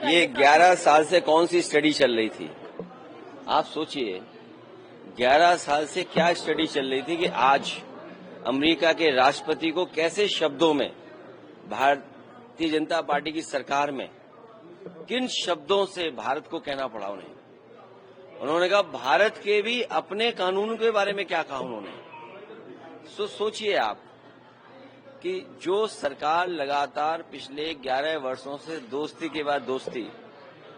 ये 11 साल से कौन सी स्टडी चल रही थी? आप सोचिए, 11 साल से क्या स्टडी चल रही थी कि आज अमेरिका के राष्ट्रपति को कैसे शब्दों में भारतीय जनता पार्टी की सरकार में किन शब्दों से भारत को कहना पड़ा उन्हें। उन्होंने कहा भारत के भी अपने कानूनों के बारे में क्या कहा उन्होंने। सोचिए आप कि जो सरकार लगातार पिछले 11 वर्षों से दोस्ती के बाद दोस्ती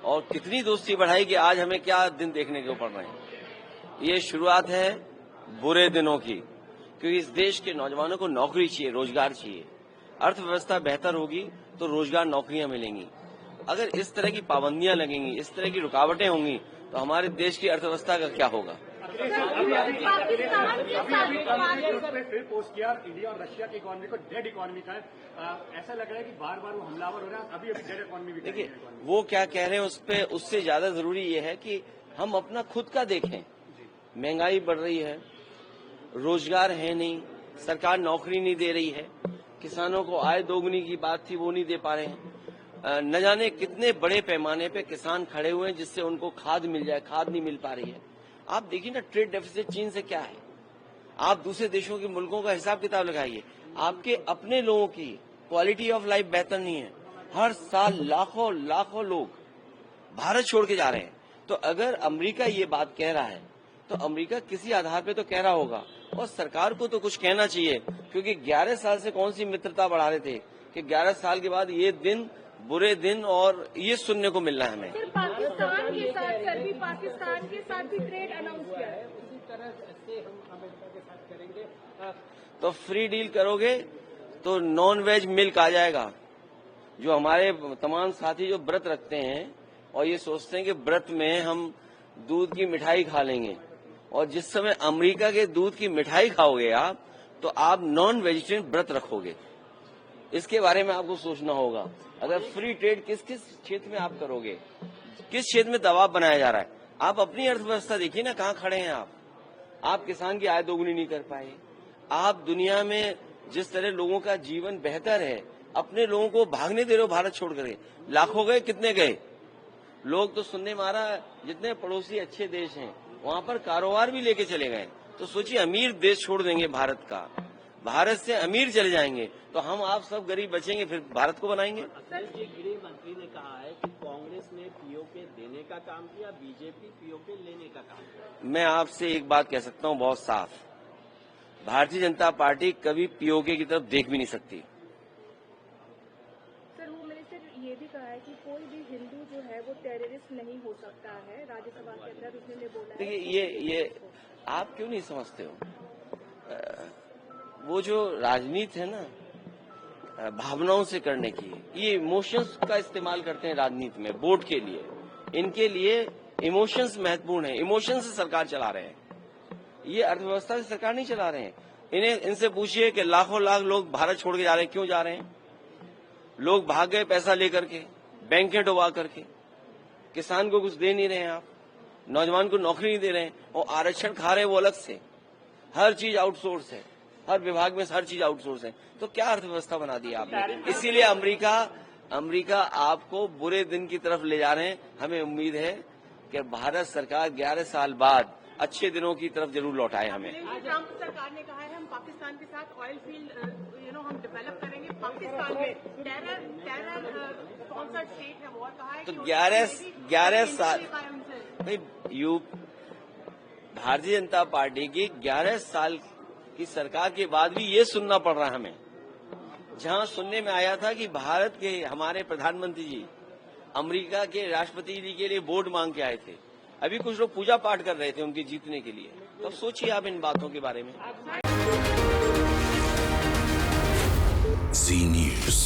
और कितनी दोस्ती बढ़ाई कि आज हमें क्या दिन देखने को पड़ रहे हैं। ये शुरुआत है बुरे दिनों की, क्योंकि इस देश के नौजवानों को नौकरी चाहिए, रोजगार चाहिए। अर्थव्यवस्था बेहतर होगी तो रोजगार, नौकरियां मिलेंगी। अगर इस तरह की पाबंदियां लगेंगी, इस तरह की रुकावटें होंगी तो हमारे देश की अर्थव्यवस्था का क्या होगा। फिर पोस्ट किया इंडिया और रशिया की इकोनॉमी को डेड इकोनॉमी का ऐसा लग रहा है कि बार बार वो हमलावर हो रहा है। अभी डेड इकोनॉमी भी देखिए वो क्या कह रहे हैं उस पे, उससे ज्यादा जरूरी ये है कि हम अपना खुद का देखें। महंगाई बढ़ रही है, रोजगार है नहीं, सरकार नौकरी नहीं दे रही है, किसानों को आय दोगुनी की बात थी वो नहीं दे पा रहे हैं। न जाने कितने बड़े पैमाने पे किसान खड़े हुए हैं जिससे उनको खाद मिल जाए, खाद नहीं मिल पा रही है। आप देखिए ना, ट्रेड डेफिसिट चीन से क्या है। आप दूसरे देशों के मुल्कों का हिसाब किताब लगाइए, आपके अपने लोगों की क्वालिटी ऑफ लाइफ बेहतर नहीं है। हर साल लाखों लाखों लोग भारत छोड़ के जा रहे हैं। तो अगर अमेरिका ये बात कह रहा है तो अमेरिका किसी आधार पे तो कह रहा होगा, और सरकार को तो कुछ कहना चाहिए, क्योंकि 11 साल से कौन सी मित्रता बढ़ा रहे थे कि 11 साल के बाद ये दिन, बुरे दिन और ये सुनने को मिल रहा है हमें। पाकिस्तान के साथ भी पाकिस्तान के साथ भी ट्रेड अनाउंस किया है, उसी तरह से हम अमेरिका के साथ करेंगे। तो फ्री डील करोगे तो नॉन वेज मिल्क आ जाएगा। जो हमारे तमाम साथी जो व्रत रखते हैं और ये सोचते हैं कि व्रत में हम दूध की मिठाई खा लेंगे, और जिस समय अमेरिका के दूध की मिठाई खाओगे आप तो आप नॉन वेजिटेरियन व्रत रखोगे। इसके बारे में आपको सोचना होगा। अगर फ्री ट्रेड किस किस क्षेत्र में आप करोगे, किस क्षेत्र में दबाव बनाया जा रहा है। आप अपनी अर्थव्यवस्था देखिए ना, कहाँ खड़े हैं आप किसान की आय दोगुनी नहीं कर पाए। आप दुनिया में जिस तरह लोगों का जीवन बेहतर है, अपने लोगों को भागने दे रहे हो भारत छोड़ करके। लाखों गए, कितने गए लोग तो सुनने में आ रहा है, जितने पड़ोसी अच्छे देश हैं वहां पर कारोबार भी लेके चले गए। तो सोचिए, अमीर देश छोड़ देंगे भारत का, भारत से अमीर चले जाएंगे तो हम आप सब गरीब बचेंगे, फिर भारत को बनाएंगे। गृह मंत्री ने कहा है कि कांग्रेस ने पीओके देने का काम किया, बीजेपी पीओके लेने का काम किया। मैं आपसे एक बात कह सकता हूं बहुत साफ, भारतीय जनता पार्टी कभी पीओके की तरफ देख भी नहीं सकती। सर, वो मिनिस्टर ये भी कहा है कि कोई भी हिंदू जो है वो टेररिस्ट नहीं हो सकता है। राज्यसभा के अंदर उसने बोला। देखिए ये आप क्यों नहीं समझते हो? वो जो राजनीति है ना भावनाओं से करने की, ये इमोशंस का इस्तेमाल करते हैं राजनीति में वोट के लिए। इनके लिए इमोशंस महत्वपूर्ण है, इमोशंस से सरकार चला रहे हैं। ये अर्थव्यवस्था से सरकार नहीं चला रहे हैं। इनसे पूछिए कि लाखों लाख लोग भारत छोड़ के जा रहे हैं, क्यों जा रहे हैं? लोग भाग गए पैसा लेकर के, बैंकें डुबा करके। किसान को कुछ दे नहीं रहे हैं आप, नौजवान को नौकरी नहीं दे रहे हैं, और आरक्षण खा रहे हैं वो अलग से। हर चीज आउटसोर्स है, हर विभाग में हर चीज आउटसोर्स है। तो क्या अर्थव्यवस्था बना दी आपने? इसीलिए अमेरिका आपको बुरे दिन की तरफ ले जा रहे हैं। हमें उम्मीद है कि भारत सरकार 11 साल बाद अच्छे दिनों की तरफ जरूर लौटाए हमें। ट्रंप सरकार ने कहा है हम पाकिस्तान के साथ ऑयल फील्ड हम डेवलप करेंगे। पाकिस्तान में टेरर स्पॉन्सर्ड स्टेट है वो, कहा है तो 11 साल भाई भारतीय जनता पार्टी की 11 साल की सरकार के बाद भी ये सुनना पड़ रहा है हमें। जहां सुनने में आया था कि भारत के हमारे प्रधानमंत्री जी अमेरिका के राष्ट्रपति जी के लिए वोट मांग के आए थे, अभी कुछ लोग पूजा पाठ कर रहे थे उनके जीतने के लिए। तो सोचिए आप इन बातों के बारे में। Zee News.